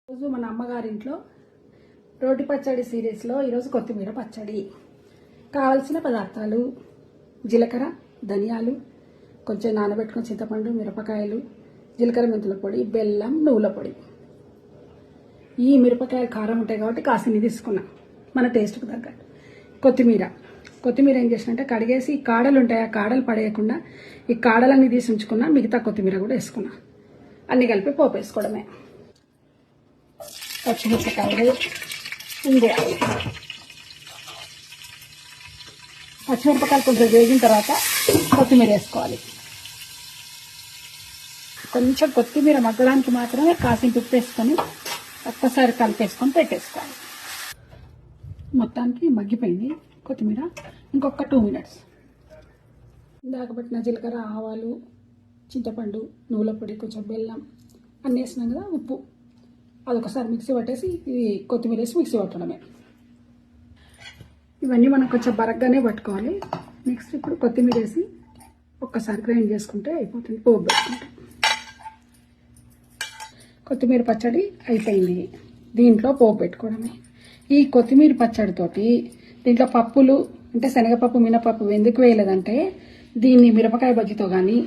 రోజు మన అమ్మగారింట్లో రోటి పచ్చడి సిరీస్లో ఈరోజు కొత్తిమీర పచ్చడి. కావలసిన పదార్థాలు: జీలకర్ర, ధనియాలు, కొంచెం నానబెట్టుకున్న చింతపండు, మిరపకాయలు, జీలకర్ర మెంతుల పొడి, బెల్లం, నువ్వుల పొడి. ఈ మిరపకాయలు కారం ఉంటాయి కాబట్టి కాసిని తీసుకున్నా మన టేస్ట్కి తగ్గట్టు. కొత్తిమీర ఏం చేసినంటే కడిగేసి ఈ కాడలు ఉంటాయి, ఆ కాడలు పడేయకుండా ఈ కాడలన్నీ తీసి ఉంచుకున్నా. మిగతా కొత్తిమీర కూడా వేసుకున్నా. అన్నీ కలిపి పోపు వేసుకోవడమే. పచ్చిమిరపకాయలు, ఇంగువ. పచ్చిమిరపకాయలు కొంచెం వేగిన తర్వాత కొత్తిమీర వేసుకోవాలి. కొంచెం కొత్తిమీర మగ్గడానికి మాత్రమే కాసింత ఉప్పు వేసుకొని ఒక్కసారి కలిపేసుకొని పెట్టేసుకోవాలి. మొత్తానికి మగ్గిపోయింది కొత్తిమీర. ఇంకొక 2 minutes. ఇందాక పెట్టిన జీలకర్ర, ఆవాలు, చింతపండు, నువ్వుల పొడి, కొంచెం బెల్లం అన్నీ వేసినాం కదా, ఉప్పు, అదొకసారి మిక్సీ పట్టేసి ఇది కొత్తిమీర వేసి మిక్సీ పట్టడమే. ఇవన్నీ మనం కొంచెం బరగ్గానే పట్టుకోవాలి. నెక్స్ట్ ఇప్పుడు కొత్తిమీర వేసి ఒక్కసారి గ్రైండ్ చేసుకుంటే అయిపోతుంది. పోపు పెట్టుకుంటాం. కొత్తిమీర పచ్చడి అయిపోయింది. దీంట్లో పోపు పెట్టుకోవడమే. ఈ కొత్తిమీర పచ్చడితోటి దీంట్లో పప్పులు అంటే శనగపప్పు, మినపప్పు ఎందుకు వేయలేదంటే దీన్ని మిరపకాయ బజ్జీతో కానీ,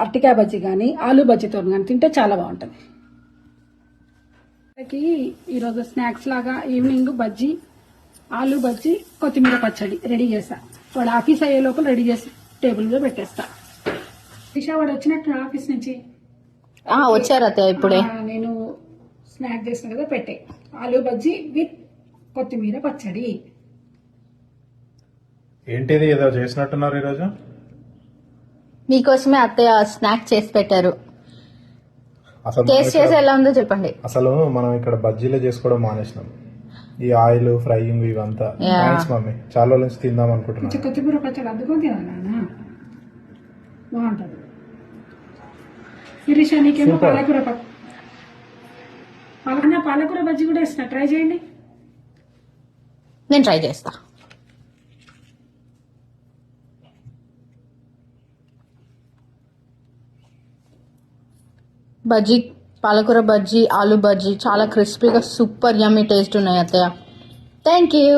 అరటికాయ బజ్జీ కానీ, ఆలు బజ్జీతో కానీ తింటే చాలా బాగుంటుంది. ఈరోజు స్నాక్స్ లాగా ఈవినింగ్ బజ్జీ, ఆలు బజ్జీ, కొత్తిమీర పచ్చడి రెడీ చేస్తా. వాడు ఆఫీస్ అయ్యే లోపల రెడీ చేసి టేబుల్ మీద పెట్టేస్తా. దిశా వాడు వచ్చినట్టు ఆఫీస్ నుంచి వచ్చారు అత్తయ్య ఇప్పుడే. నేను స్నాక్ చేసిన కదా పెట్టే ఆలు బజ్జీ విత్ కొత్తిమీర పచ్చడి. ఏంటిది ఏదో చేసినట్టున్నారు ఈరోజు? మీకోసమే అత్తయ్య స్నాక్ చేసి పెట్టారు. టేస్ట్ చేసి ఎలా ఉందో చెప్పండి. అసలు మనం ఇక్కడ బజ్జీలే చేసుకోవడం మానేసినాం. ఈ ఆయిల్ ఫ్రైయింగ్ ఇవంతా. థాంక్స్ మమ్మీ, చాలా రోజుల నుంచి తిందాం అనుకుంటున్నాను. కొత్తిమీర పచ్చడి అందుకొని తినాలి, బాగుంటుంది. శిరీష నీకేమో పాలకూర బజ్జీ కూడా వేసిన, ట్రై చేయండి. నేను ట్రై చేస్తా. బజ్జీ, పాలకూర బజ్జీ, ఆలు బజ్జీ చాలా క్రిస్పీగా సూపర్ యమ్మీ టేస్ట్ ఉన్నాయి అత్తయ్య. Thank you.